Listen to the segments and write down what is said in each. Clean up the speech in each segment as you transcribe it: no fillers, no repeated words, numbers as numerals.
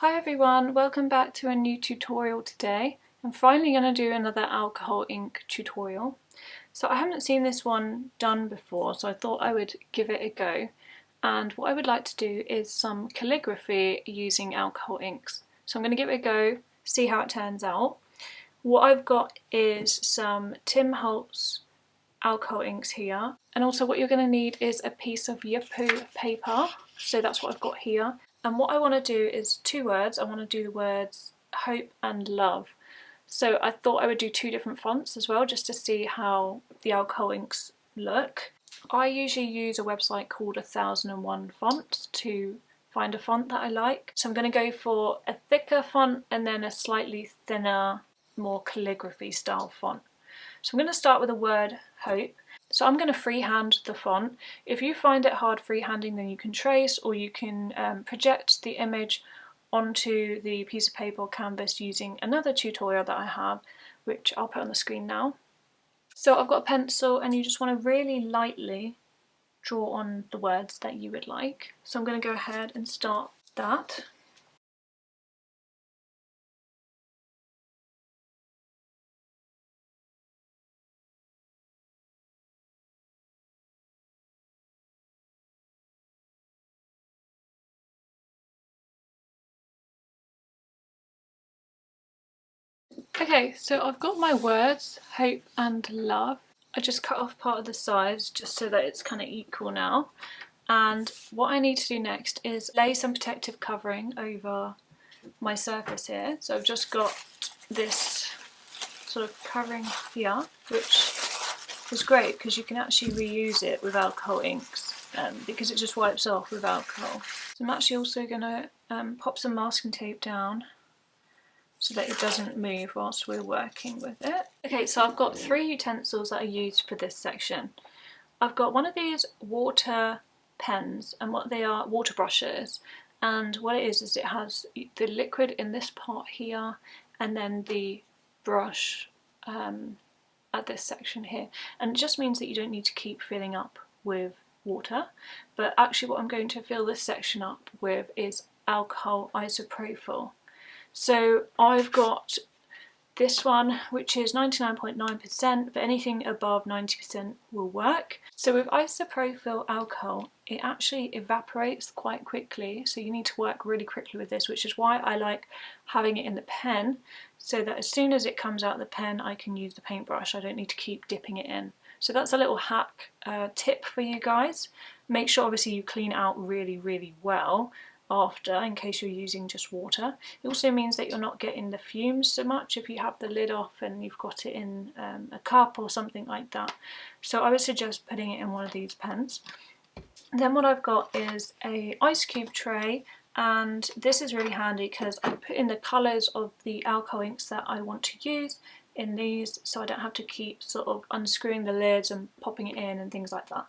Hi everyone, welcome back to a new tutorial today. I'm finally going to do another alcohol ink tutorial. So I haven't seen this one done before, so I thought I would give it a go. And what I would like to do is some calligraphy using alcohol inks. So I'm going to give it a go, see how it turns out. What I've got is some Tim Holtz alcohol inks here. And also what you're going to need is a piece of Yupu paper. So that's what I've got here. And what I want to do is two words. I want to do the words hope and love. So I thought I would do two different fonts as well, just to see how the alcohol inks look. I usually use a website called 1001 Fonts to find a font that I like. So I'm going to go for a thicker font and then a slightly thinner, more calligraphy style font. So I'm going to start with the word hope. So I'm going to freehand the font. If you find it hard freehanding, then you can trace, or you can project the image onto the piece of paper or canvas using another tutorial that I have, which I'll put on the screen now. So I've got a pencil, and you just want to really lightly draw on the words that you would like. So I'm going to go ahead and start that. Okay, so I've got my words, hope and love. I just cut off part of the sides just so that it's kind of equal now. And what I need to do next is lay some protective covering over my surface here. So I've just got this sort of covering here, which is great because you can actually reuse it with alcohol inks because it just wipes off with alcohol. So I'm actually also going to pop some masking tape down so that it doesn't move whilst we're working with it. Okay, so I've got 3 utensils that I used for this section. I've got one of these water pens, and what they are, water brushes, and what it is it has the liquid in this part here and then the brush at this section here, and it just means that you don't need to keep filling up with water, but actually what I'm going to fill this section up with is alcohol isopropyl. So I've got this one, which is 99.9%, but anything above 90% will work. So with isopropyl alcohol, it actually evaporates quite quickly, so you need to work really quickly with this, which is why I like having it in the pen, so that as soon as it comes out of the pen, I can use the paintbrush. I don't need to keep dipping it in. So that's a little hack tip for you guys. Make sure obviously you clean it out really, really well after, in case you're using just water. It also means that you're not getting the fumes so much if you have the lid off and you've got it in a cup or something like that. So I would suggest putting it in one of these pens. And then what I've got is a ice cube tray, and this is really handy because I put in the colours of the alcohol inks that I want to use in these, so I don't have to keep sort of unscrewing the lids and popping it in and things like that.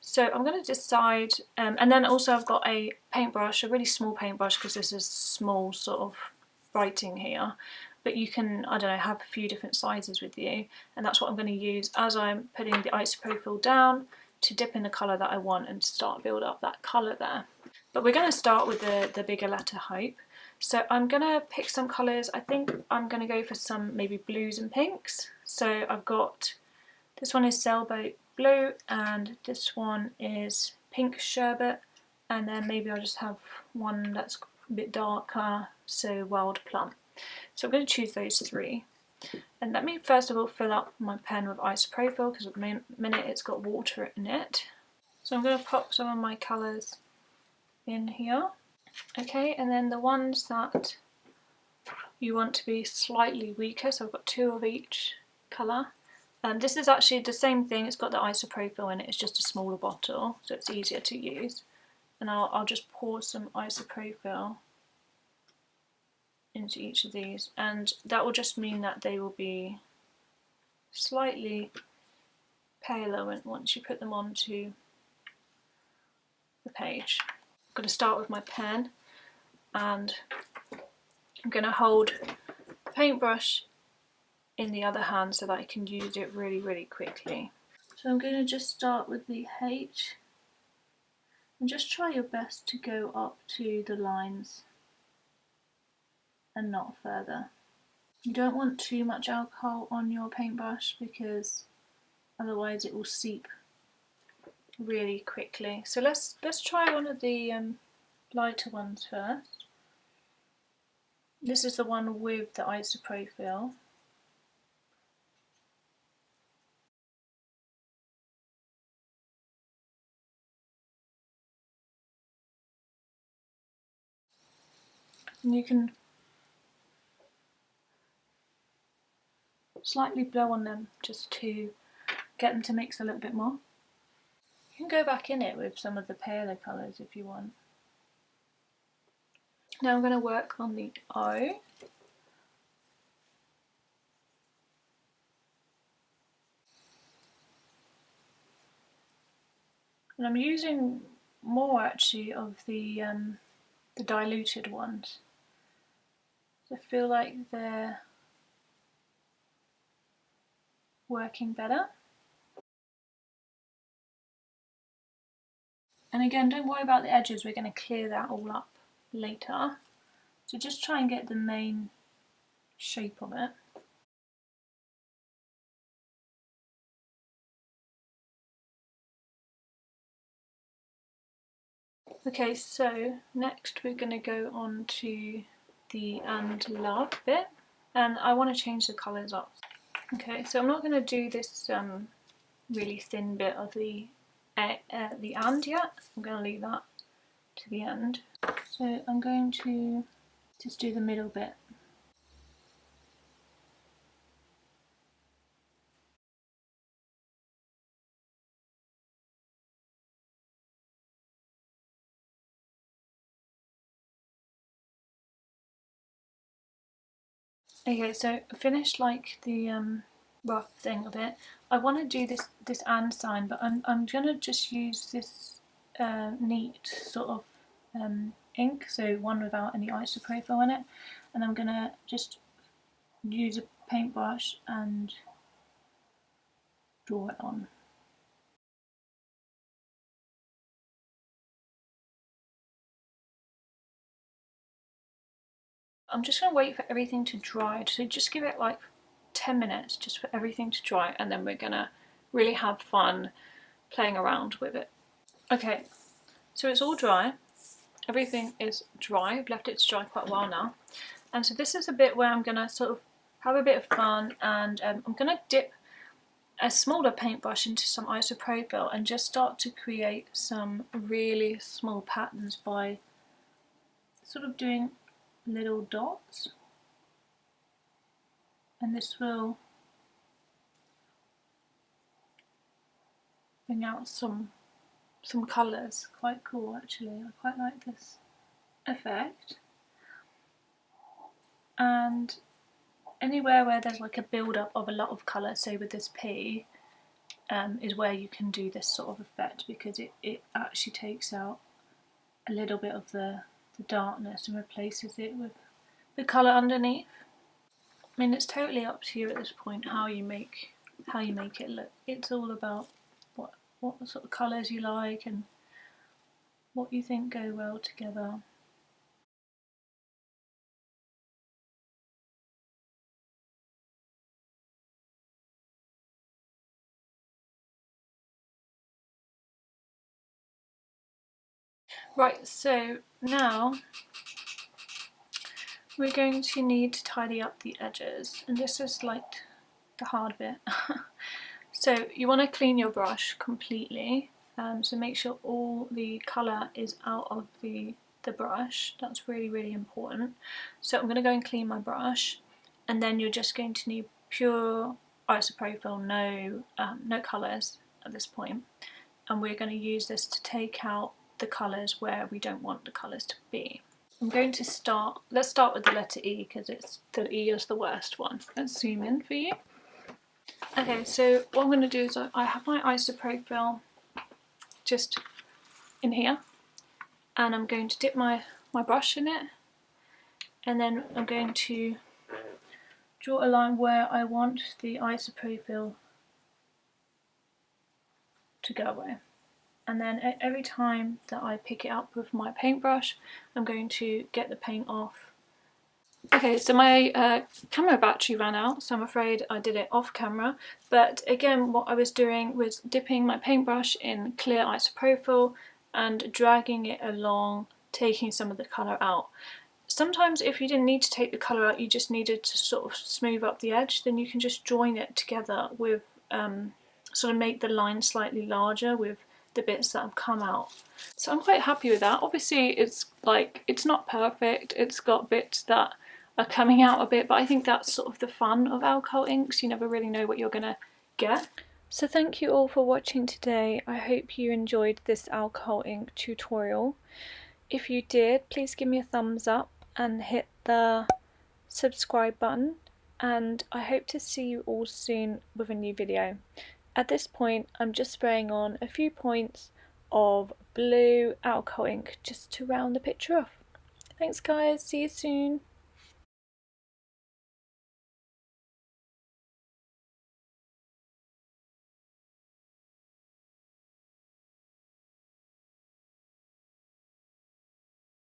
So I'm going to decide, and then also I've got a paintbrush, a really small paintbrush, because this is small sort of writing here, but you can, I don't know, have a few different sizes with you, and that's what I'm going to use as I'm putting the isopropyl down to dip in the colour that I want and start build up that colour there. But we're going to start with the bigger letter hope. So I'm going to pick some colours. I think I'm going to go for some maybe blues and pinks. So I've got, this one is sailboat blue, and this one is pink sherbet, and then maybe I'll just have one that's a bit darker, so wild plum. So I'm going to choose those 3. And let me first of all fill up my pen with isopropyl, because at the minute it's got water in it. So I'm going to pop some of my colours in here. Okay, and then the ones that you want to be slightly weaker, so I've got 2 of each colour. This is actually the same thing, it's got the isopropyl in it, it's just a smaller bottle, so it's easier to use. And I'll just pour some isopropyl into each of these, and that will just mean that they will be slightly paler once you put them onto the page. I'm going to start with my pen, and I'm going to hold the paintbrush in the other hand so that I can use it really, really quickly. So I'm going to just start with the H, and just try your best to go up to the lines and not further. You don't want too much alcohol on your paintbrush because otherwise it will seep really quickly. So let's try one of the lighter ones first. This is the one with the isopropyl. And you can slightly blow on them just to get them to mix a little bit more. You can go back in it with some of the paler colours if you want. Now I'm going to work on the O. And I'm using more actually of the diluted ones. So I feel like they're working better. And again, don't worry about the edges, we're going to clear that all up later. So just try and get the main shape of it. Okay, so next we're going to go on to the and love bit, and I want to change the colours up. Okay, so I'm not going to do this really thin bit of the and yet. I'm going to leave that to the end. So I'm going to just do the middle bit. Okay, so I finished like the rough thing of it. I want to do this and sign, but I'm gonna just use this neat sort of ink, so one without any isopropyl in it, and I'm gonna just use a paintbrush and draw it on. I'm just going to wait for everything to dry, so just give it like 10 minutes just for everything to dry, and then we're going to really have fun playing around with it. Okay, so it's all dry, everything is dry, I've left it to dry quite a while now, and so this is a bit where I'm going to sort of have a bit of fun, and I'm going to dip a smaller paintbrush into some isopropyl and just start to create some really small patterns by sort of doing little dots, and this will bring out some colours. Quite cool actually, I quite like this effect. And anywhere where there's like a build-up of a lot of colour, say with this P, is where you can do this sort of effect, because it actually takes out a little bit of the darkness and replaces it with the colour underneath. I mean, it's totally up to you at this point how you make it look. It's all about what sort of colours you like and what you think go well together. Right, so now we're going to need to tidy up the edges, and this is like the hard bit. So you want to clean your brush completely, so make sure all the colour is out of the brush. That's really important. So I'm going to go and clean my brush, and then you're just going to need pure isopropyl, no colours at this point, and we're going to use this to take out the colours where we don't want the colours to be. I'm going to let's start with the letter E, because the E is the worst one. Let's zoom in for you. Okay, so what I'm going to do is I have my isopropyl just in here, and I'm going to dip my brush in it, and then I'm going to draw a line where I want the isopropyl to go away. And then every time that I pick it up with my paintbrush, I'm going to get the paint off Okay, so my camera battery ran out, so I'm afraid I did it off camera. But again, what I was doing was dipping my paintbrush in clear isopropyl and dragging it along, taking some of the colour out. Sometimes if you didn't need to take the colour out, you just needed to sort of smooth up the edge, then you can just join it together with, sort of make the line slightly larger with the bits that have come out. So I'm quite happy with that. Obviously it's like, it's not perfect, it's got bits that are coming out a bit, but I think that's sort of the fun of alcohol inks. You never really know what you're gonna get. So thank you all for watching today. I hope you enjoyed this alcohol ink tutorial. If you did, please give me a thumbs up and hit the subscribe button, and I hope to see you all soon with a new video. At this point, I'm just spraying on a few points of blue alcohol ink just to round the picture off. Thanks guys, see you soon.